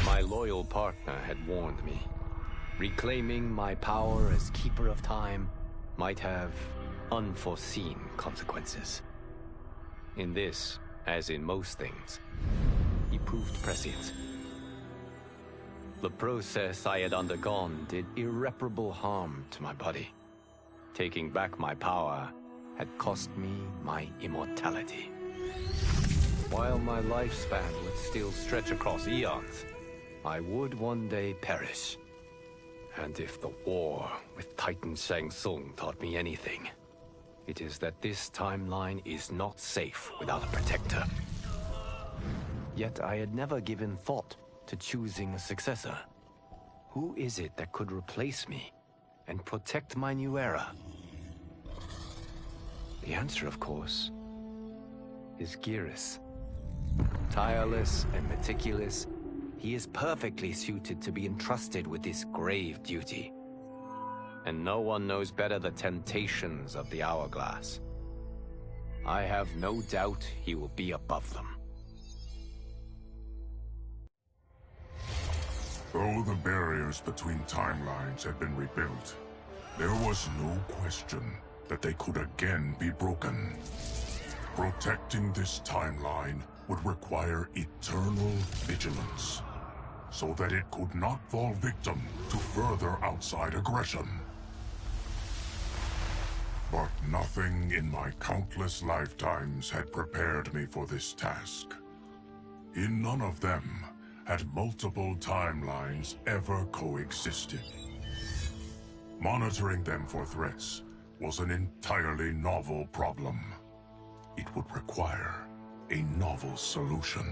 My loyal partner had warned me. Reclaiming my power as Keeper of Time might have unforeseen consequences. In this, as in most things, he proved prescient. The process I had undergone did irreparable harm to my body. Taking back my power had cost me my immortality. While my lifespan would still stretch across eons, I would one day perish. And if the war with Titan Shang Tsung taught me anything, it is that this timeline is not safe without a protector. Yet I had never given thought to choosing a successor. Who is it that could replace me and protect my new era? The answer, of course, is Geras. Tireless and meticulous, he is perfectly suited to be entrusted with this grave duty. And no one knows better the temptations of the hourglass. I have no doubt he will be above them. Though the barriers between timelines had been rebuilt, there was no question that they could again be broken. Protecting this timeline would require eternal vigilance, so that it could not fall victim to further outside aggression. But nothing in my countless lifetimes had prepared me for this task. In none of them had multiple timelines ever coexisted. Monitoring them for threats was an entirely novel problem. It would require a novel solution.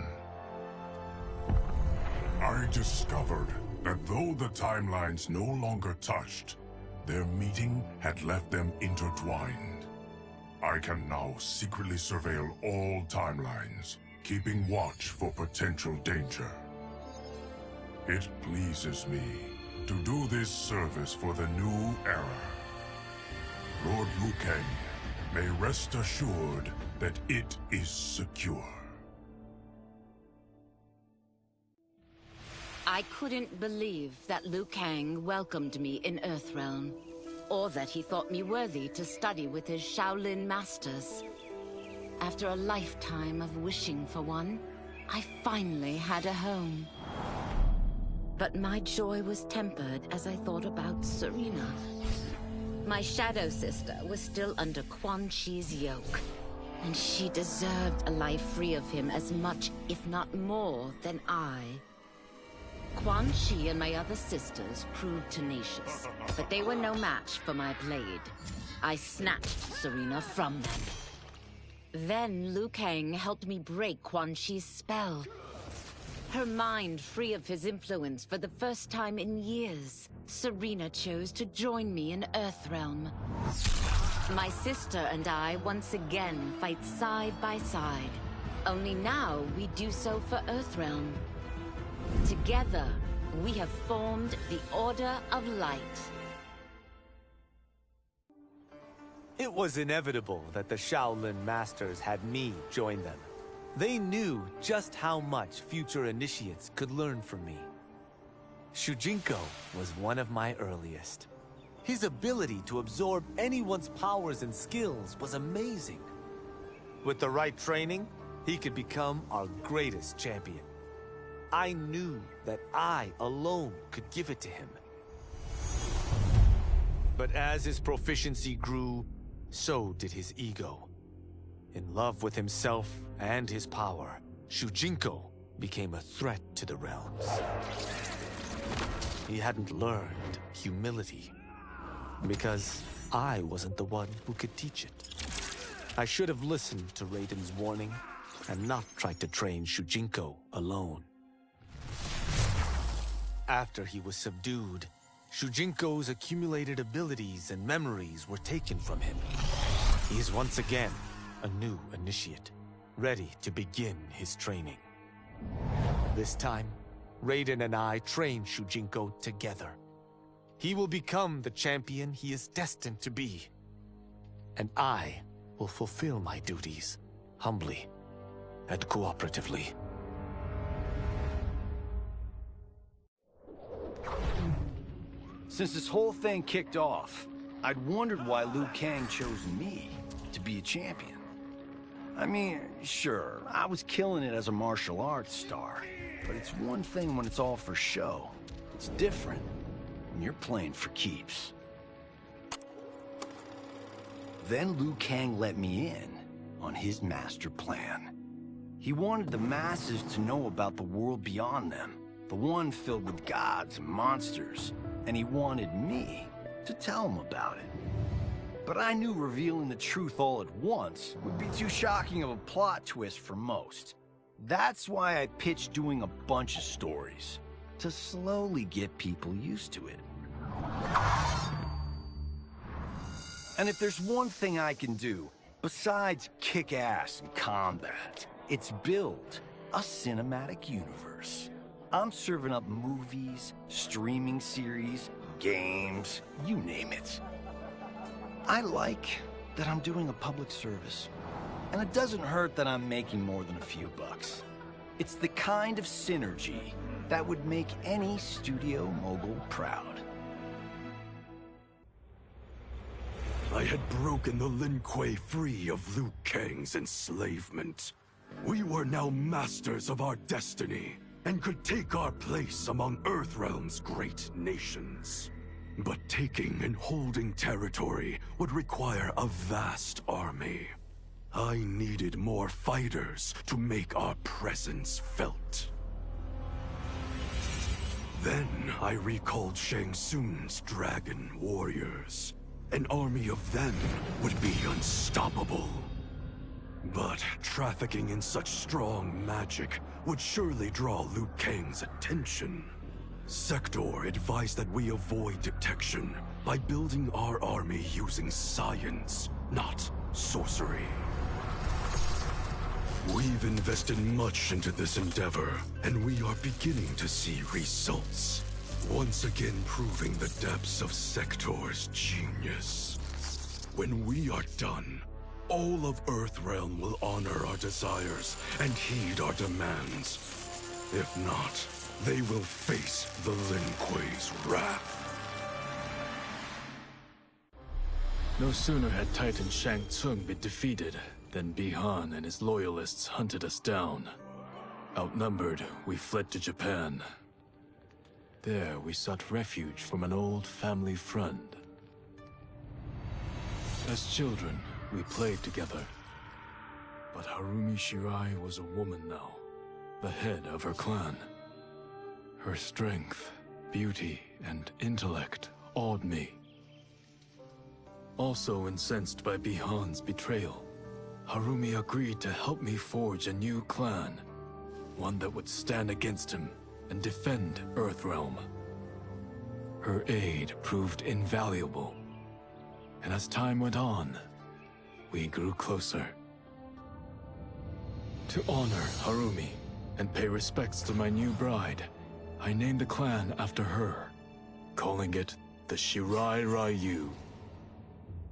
I discovered that though the timelines no longer touched, their meeting had left them intertwined. I can now secretly surveil all timelines, keeping watch for potential danger. It pleases me to do this service for the new era. Lord Liu Kang may rest assured that it is secure. I couldn't believe that Liu Kang welcomed me in Earthrealm, or that he thought me worthy to study with his Shaolin masters. After a lifetime of wishing for one, I finally had a home. But my joy was tempered as I thought about Serena. My shadow sister was still under Quan Chi's yoke, and she deserved a life free of him as much, if not more, than I. Quan Chi and my other sisters proved tenacious, but they were no match for my blade. I snatched Serena from them. Then Liu Kang helped me break Quan Chi's spell. Her mind free of his influence for the first time in years, Serena chose to join me in Earthrealm. My sister and I once again fight side by side. Only now we do so for Earthrealm. Together, we have formed the Order of Light. It was inevitable that the Shaolin Masters had me join them. They knew just how much future initiates could learn from me. Shujinko was one of my earliest. His ability to absorb anyone's powers and skills was amazing. With the right training, he could become our greatest champion. I knew that I alone could give it to him. But as his proficiency grew, so did his ego. In love with himself and his power, Shujinko became a threat to the realms. He hadn't learned humility, because I wasn't the one who could teach it. I should have listened to Raiden's warning and not tried to train Shujinko alone. After he was subdued, Shujinko's accumulated abilities and memories were taken from him. He is once again a new initiate, ready to begin his training. This time, Raiden and I train Shujinko together. He will become the champion he is destined to be. And I will fulfill my duties, humbly and cooperatively. Since this whole thing kicked off, I'd wondered why Liu Kang chose me to be a champion. I mean, sure, I was killing it as a martial arts star, but it's one thing when it's all for show. It's different when you're playing for keeps. Then Liu Kang let me in on his master plan. He wanted the masses to know about the world beyond them, the one filled with gods and monsters, and he wanted me to tell them about it. But I knew revealing the truth all at once would be too shocking of a plot twist for most. That's why I pitched doing a bunch of stories, to slowly get people used to it. And if there's one thing I can do, besides kick ass in combat, it's build a cinematic universe. I'm serving up movies, streaming series, games, you name it. I like that I'm doing a public service. And it doesn't hurt that I'm making more than a few bucks. It's the kind of synergy that would make any studio mogul proud. I had broken the Lin Kuei free of Liu Kang's enslavement. We were now masters of our destiny, and could take our place among Earthrealm's great nations. But taking and holding territory would require a vast army. I needed more fighters to make our presence felt. Then I recalled Shang Tsung's dragon warriors. An army of them would be unstoppable. But trafficking in such strong magic would surely draw Liu Kang's attention. Sector advised that we avoid detection by building our army using science, not sorcery. We've invested much into this endeavor, and we are beginning to see results. Once again proving the depths of Sector's genius. When we are done, all of Earthrealm will honor our desires and heed our demands. If not, they will face the Lin Kuei's wrath. No sooner had Titan Shang Tsung been defeated than Bi-Han and his loyalists hunted us down. Outnumbered, we fled to Japan. There, we sought refuge from an old family friend. As children, we played together. But Harumi Shirai was a woman now, the head of her clan. Her strength, beauty, and intellect awed me. Also incensed by Bi-Han's betrayal, Harumi agreed to help me forge a new clan, one that would stand against him and defend Earthrealm. Her aid proved invaluable, and as time went on, we grew closer. To honor Harumi and pay respects to my new bride, I named the clan after her, calling it the Shirai Ryu.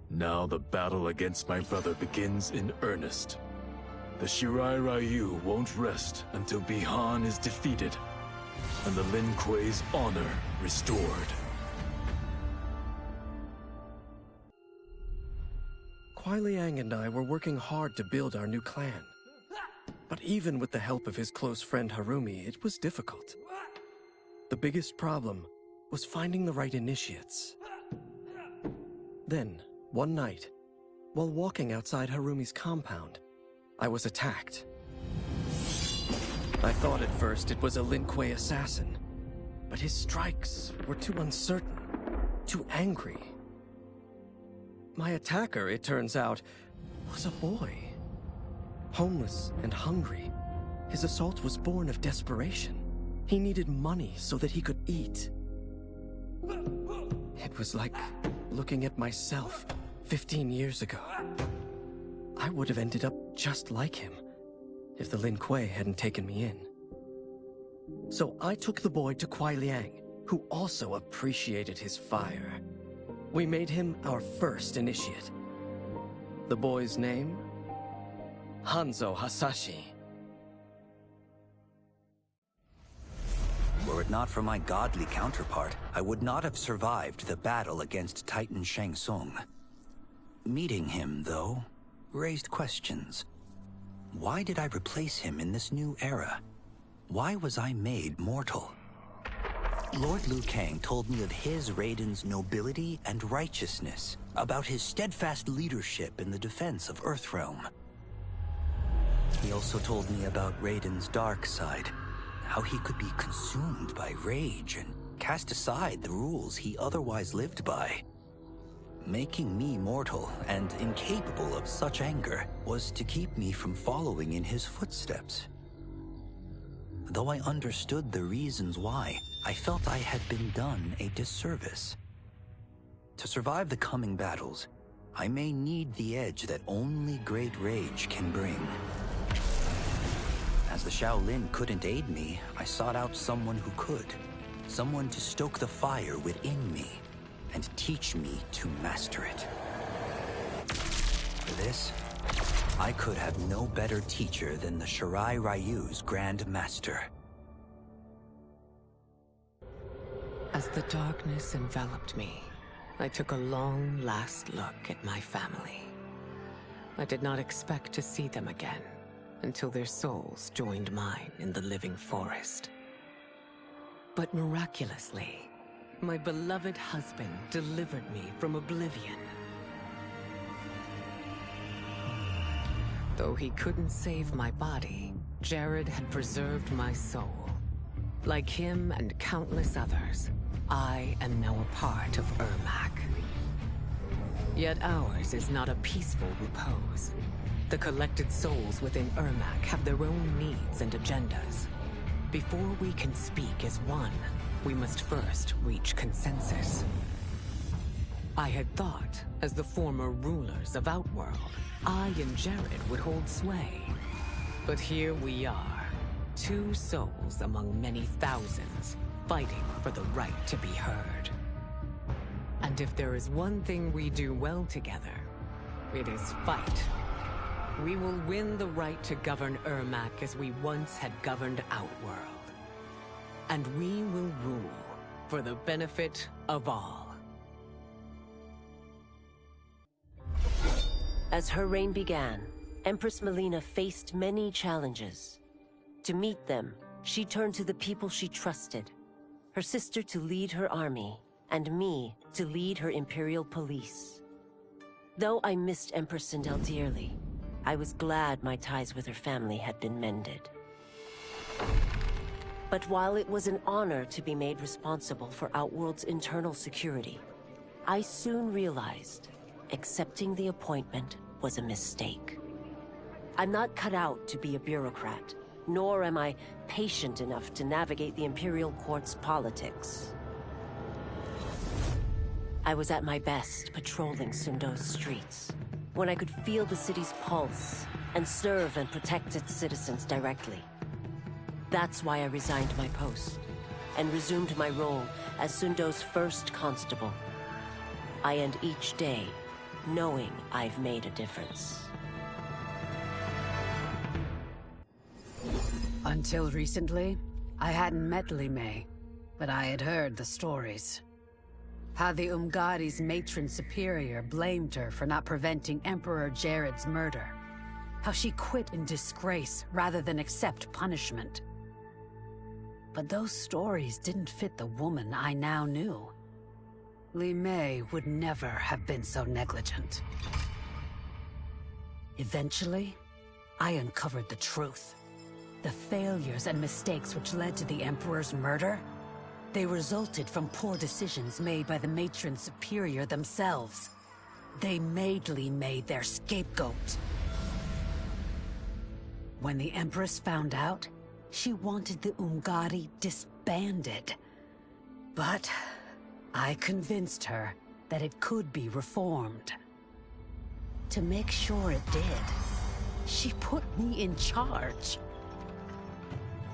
Now the battle against my brother begins in earnest. The Shirai Ryu won't rest until Bi-Han is defeated and the Lin Kuei's honor restored. Kuai Liang and I were working hard to build our new clan. But even with the help of his close friend Harumi, it was difficult. The biggest problem was finding the right initiates. Then, one night, while walking outside Harumi's compound, I was attacked. I thought at first it was a Lin Kuei assassin, but his strikes were too uncertain, too angry. My attacker, it turns out, was a boy. Homeless and hungry, his assault was born of desperation. He needed money so that he could eat. It was like looking at myself 15 years ago. I would have ended up just like him if the Lin Kuei hadn't taken me in. So I took the boy to Kuai Liang, who also appreciated his fire. We made him our first initiate. The boy's name? Hanzo Hasashi. For it not for my godly counterpart, I would not have survived the battle against Titan Shang Tsung. Meeting him, though, raised questions. Why did I replace him in this new era? Why was I made mortal? Lord Liu Kang told me of his Raiden's nobility and righteousness, about his steadfast leadership in the defense of Earthrealm. He also told me about Raiden's dark side, how he could be consumed by rage and cast aside the rules he otherwise lived by. Making me mortal and incapable of such anger was to keep me from following in his footsteps. Though I understood the reasons why, I felt I had been done a disservice. To survive the coming battles, I may need the edge that only great rage can bring. As the Shaolin couldn't aid me, I sought out someone who could. Someone to stoke the fire within me and teach me to master it. For this, I could have no better teacher than the Shirai Ryu's Grand Master. As the darkness enveloped me, I took a long last look at my family. I did not expect to see them again until their souls joined mine in the living forest. But miraculously, my beloved husband delivered me from oblivion. Though he couldn't save my body, Jared had preserved my soul. Like him and countless others, I am now a part of Ermac. Yet ours is not a peaceful repose. The collected souls within Ermac have their own needs and agendas. Before we can speak as one, we must first reach consensus. I had thought, as the former rulers of Outworld, I and Jared would hold sway. But here we are, two souls among many thousands, fighting for the right to be heard. And if there is one thing we do well together, it is fight. We will win the right to govern Ermac as we once had governed Outworld. And we will rule for the benefit of all. As her reign began, Empress Mileena faced many challenges. To meet them, she turned to the people she trusted. Her sister to lead her army, and me to lead her Imperial Police. Though I missed Empress Sindel dearly, I was glad my ties with her family had been mended. But while it was an honor to be made responsible for Outworld's internal security, I soon realized accepting the appointment was a mistake. I'm not cut out to be a bureaucrat, nor am I patient enough to navigate the Imperial Court's politics. I was at my best patrolling Sundo's streets, when I could feel the city's pulse and serve and protect its citizens directly. That's why I resigned my post and resumed my role as Sundo's first constable. I end each day knowing I've made a difference. Until recently, I hadn't met Li Mei, but I had heard the stories. How the Umgadi's matron superior blamed her for not preventing Emperor Jared's murder. How she quit in disgrace rather than accept punishment. But those stories didn't fit the woman I now knew. Li Mei would never have been so negligent. Eventually, I uncovered the truth. The failures and mistakes which led to the Emperor's murder, they resulted from poor decisions made by the matron superior themselves. They made Li Mei their scapegoat. When the Empress found out, she wanted the Umgadi disbanded. But I convinced her that it could be reformed. To make sure it did, she put me in charge.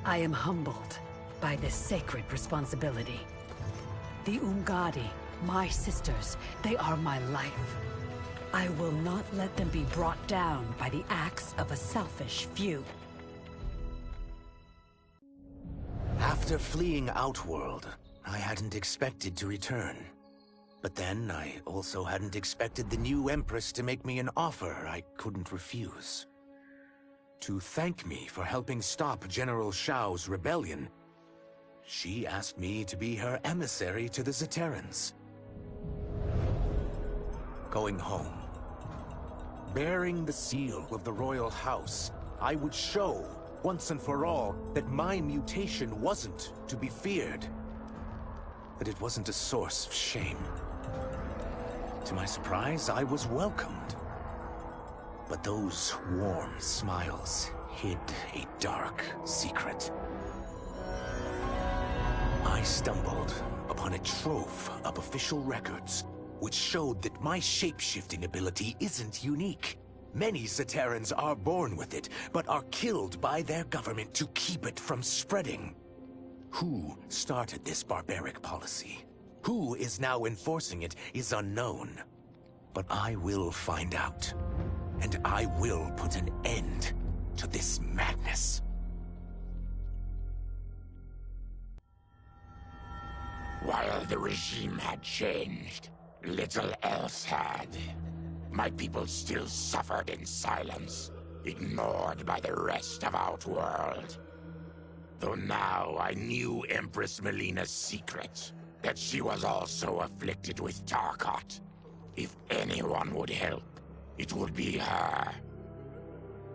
I am humbled by this sacred responsibility. The Umgadi, my sisters, they are my life. I will not let them be brought down by the acts of a selfish few. After After fleeing Outworld, I hadn't expected to return. But then, I also hadn't expected the new Empress to make me an offer I couldn't refuse. To thank me for helping stop General Shao's rebellion, she asked me to be her emissary to the Zaterrans. Going home, bearing the seal of the royal house, I would show, once and for all, that my mutation wasn't to be feared. That it wasn't a source of shame. To my surprise, I was welcomed. But those warm smiles hid a dark secret. I stumbled upon a trove of official records, which showed that my shape-shifting ability isn't unique. Many Zaterrans are born with it, but are killed by their government to keep it from spreading. Who started this barbaric policy? Who is now enforcing it is unknown. But I will find out. And I will put an end to this madness. While the regime had changed, little else had. My people still suffered in silence, ignored by the rest of Outworld. Though now I knew Empress Mileena's secret, that she was also afflicted with Tarkat. If anyone would help, it would be her.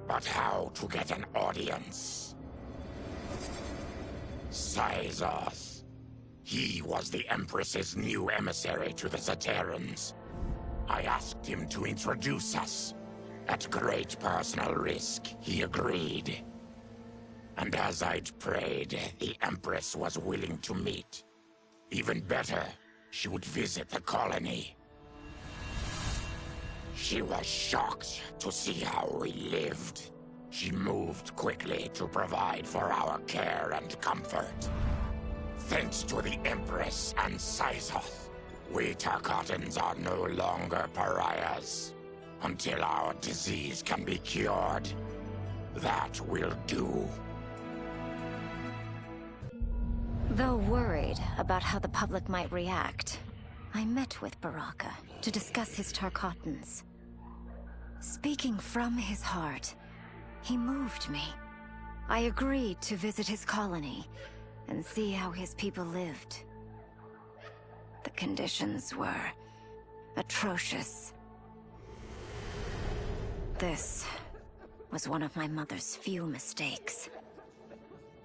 But how to get an audience? Syzoth. He was the Empress's new emissary to the Zaterrans. I asked him to introduce us. At great personal risk, he agreed. And as I'd prayed, the Empress was willing to meet. Even better, she would visit the colony. She was shocked to see how we lived. She moved quickly to provide for our care and comfort. Thanks to the Empress and Syzoth, we Tarkatans are no longer pariahs. Until our disease can be cured, that will do. Though worried about how the public might react, I met with Baraka to discuss his Tarkatans. Speaking from his heart, he moved me. I agreed to visit his colony and see how his people lived. The conditions were atrocious. This was one of my mother's few mistakes.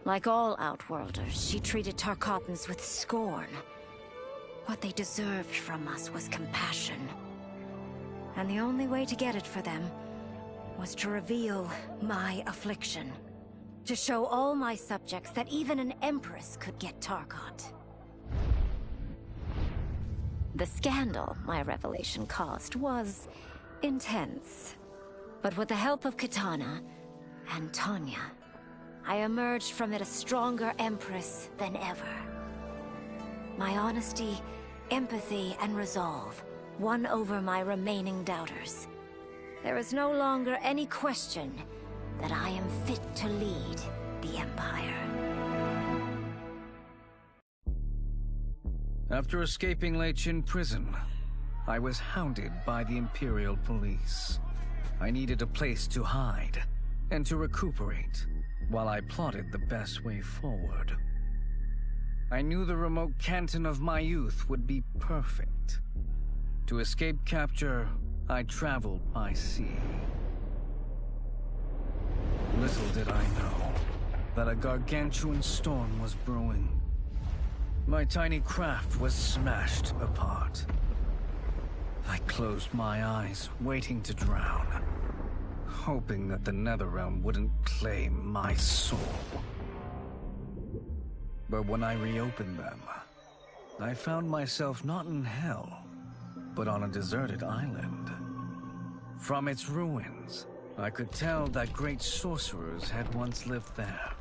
Like all Outworlders, she treated Tarkatans with scorn. What they deserved from us was compassion. And the only way to get it for them was to reveal my affliction. To show all my subjects that even an Empress could get Tarkat. The scandal my revelation caused was intense. But with the help of Kitana and Tanya, I emerged from it a stronger Empress than ever. My honesty, empathy, and resolve won over my remaining doubters. There is no longer any question that I am fit to lead the Empire. After escaping Lei Chin prison, I was hounded by the Imperial Police. I needed a place to hide and to recuperate while I plotted the best way forward. I knew the remote canton of my youth would be perfect. To escape capture, I traveled by sea. Little did I know that a gargantuan storm was brewing. My tiny craft was smashed apart. I closed my eyes, waiting to drown, hoping that the Netherrealm wouldn't claim my soul. But when I reopened them, I found myself not in hell, but on a deserted island. From its ruins, I could tell that great sorcerers had once lived there.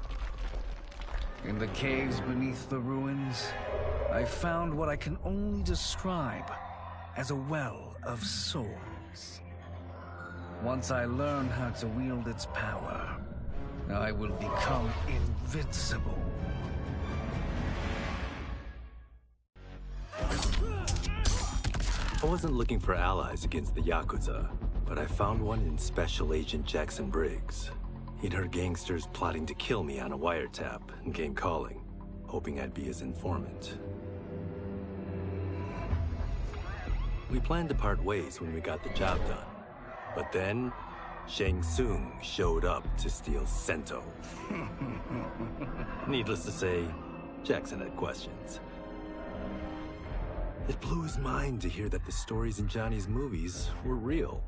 In the caves beneath the ruins, I found what I can only describe as a well of souls. Once I learn how to wield its power, I will become invincible. I wasn't looking for allies against the Yakuza, but I found one in Special Agent Jackson Briggs. He'd heard gangsters plotting to kill me on a wiretap and came calling, hoping I'd be his informant. We planned to part ways when we got the job done, but then Shang Tsung showed up to steal Sento. Needless to say, Jackson had questions. It blew his mind to hear that the stories in Johnny's movies were real.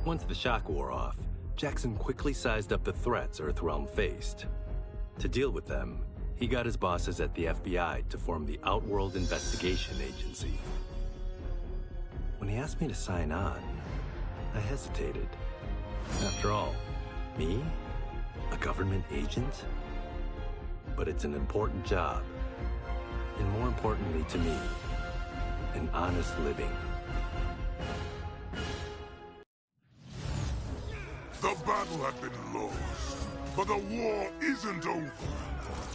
Once the shock wore off, Jackson quickly sized up the threats Earthrealm faced. To deal with them, he got his bosses at the FBI to form the Outworld Investigation Agency. When he asked me to sign on, I hesitated. After all, me? A government agent? But it's an important job. And more importantly to me, an honest living. The battle had been lost, but the war isn't over.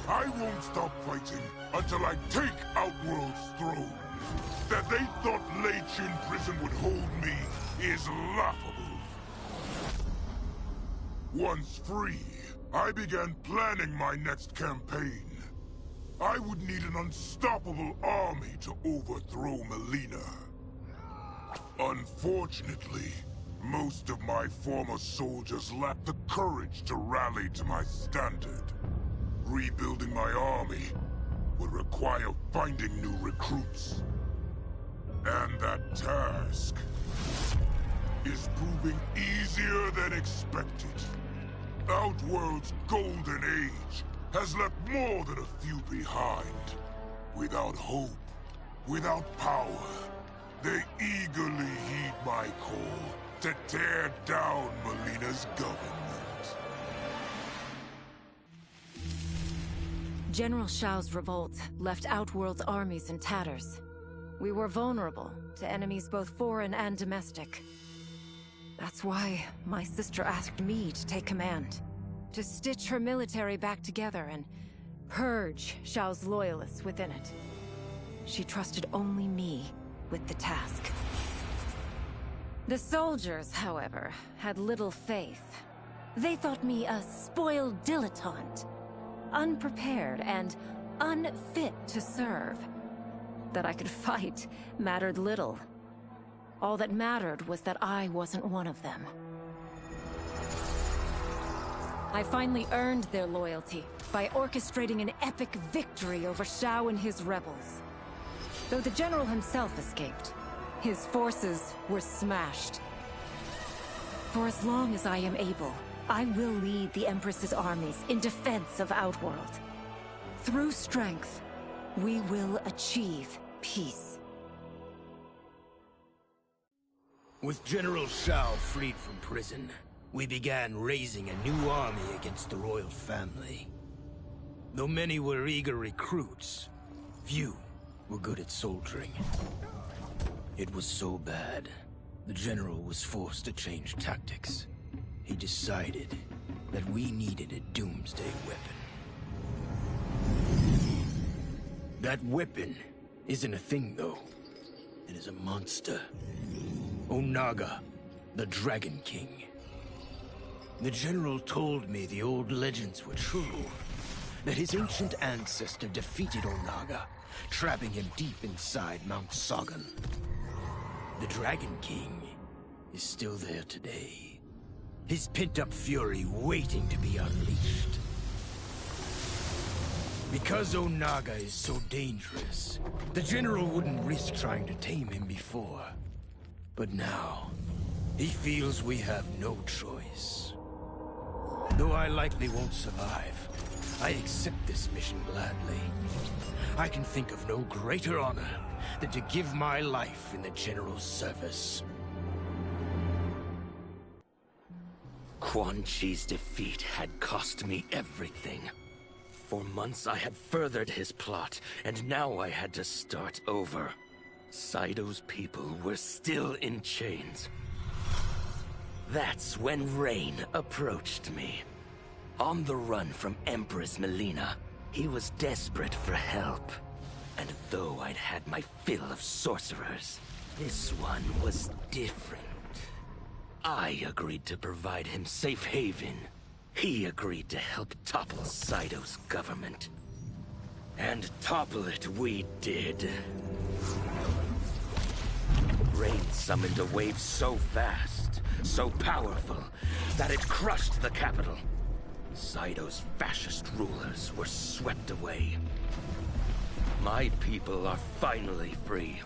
I won't stop fighting until I take Outworld's throne. That they thought Lei Chin Prison would hold me is laughable. Once free, I began planning my next campaign. I would need an unstoppable army to overthrow Mileena. Unfortunately, most of my former soldiers lacked the courage to rally to my standard. Rebuilding my army would require finding new recruits. And that task is proving easier than expected. Outworld's golden age has left more than a few behind. Without hope, without power, they eagerly heed my call to tear down Mileena's government. General Shao's revolt left Outworld's armies in tatters. We were vulnerable to enemies both foreign and domestic. That's why my sister asked me to take command, to stitch her military back together and purge Shao's loyalists within it. She trusted only me with the task. The soldiers, however, had little faith. They thought me a spoiled dilettante, unprepared and unfit to serve. That I could fight mattered little. All that mattered was that I wasn't one of them. I finally earned their loyalty by orchestrating an epic victory over Shao and his rebels. Though the general himself escaped, his forces were smashed. For as long as I am able, I will lead the Empress's armies in defense of Outworld. Through strength, we will achieve peace. With General Shao freed from prison, we began raising a new army against the royal family. Though many were eager recruits, few were good at soldiering. It was so bad, the general was forced to change tactics. He decided that we needed a doomsday weapon. That weapon isn't a thing, though. It is a monster. Onaga, the Dragon King. The general told me the old legends were true. That his ancient ancestor defeated Onaga, trapping him deep inside Mount Sagan. The Dragon King is still there today. His pent-up fury waiting to be unleashed. Because Onaga is so dangerous, the general wouldn't risk trying to tame him before. But now, he feels we have no choice. Though I likely won't survive, I accept this mission gladly. I can think of no greater honor than to give my life in the general's service. Quan Chi's defeat had cost me everything. For months I had furthered his plot, and now I had to start over. Saido's people were still in chains. That's when Rain approached me. On the run from Empress Mileena, he was desperate for help. And though I'd had my fill of sorcerers, this one was different. I agreed to provide him safe haven. He agreed to help topple Saito's government. And topple it we did. Rain summoned a wave so fast, so powerful, that it crushed the capital. Saito's fascist rulers were swept away. My people are finally free.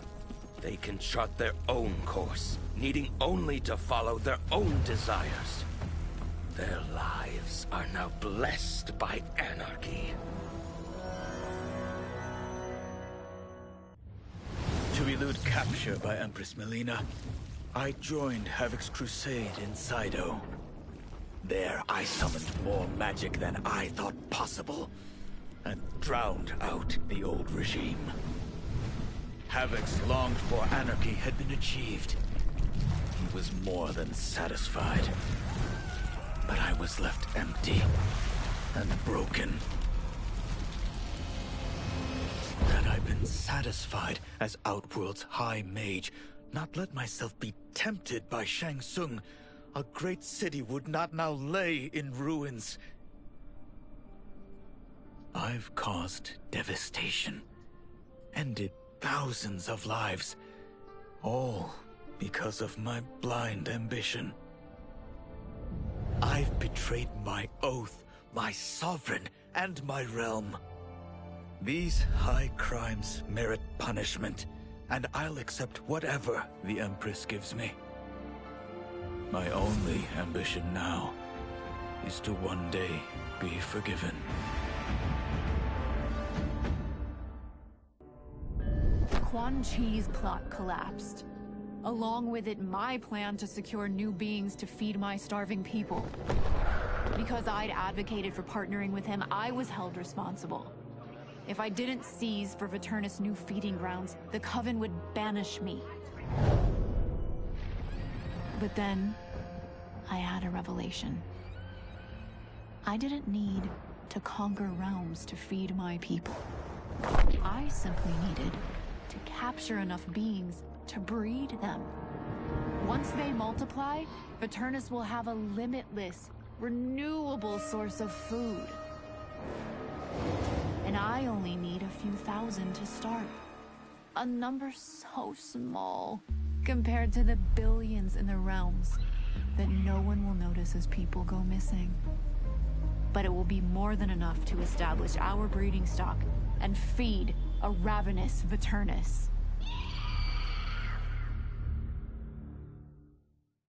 They can chart their own course, needing only to follow their own desires. Their lives are now blessed by anarchy. To elude capture by Empress Mileena, I joined Havik's crusade in Saito. There I summoned more magic than I thought possible, and drowned out the old regime. Havik's longed-for anarchy had been achieved. He was more than satisfied. But I was left empty and broken. Had I been satisfied as Outworld's High Mage, not let myself be tempted by Shang Tsung, a great city would not now lay in ruins. I've caused devastation, ended thousands of lives, all because of my blind ambition. I've betrayed my oath, my sovereign, and my realm. These high crimes merit punishment, and I'll accept whatever the Empress gives me. My only ambition now is to one day be forgiven. Quan Chi's plot collapsed. Along with it, my plan to secure new beings to feed my starving people. Because I'd advocated for partnering with him, I was held responsible. If I didn't seize for Viternus' new feeding grounds, the Coven would banish me. But then, I had a revelation. I didn't need to conquer realms to feed my people. I simply needed to capture enough beings to breed them. Once they multiply, Viternus will have a limitless, renewable source of food. And I only need a few thousand to start. A number so small compared to the billions in the realms that no one will notice as people go missing. But it will be more than enough to establish our breeding stock and feed a ravenous Viternus.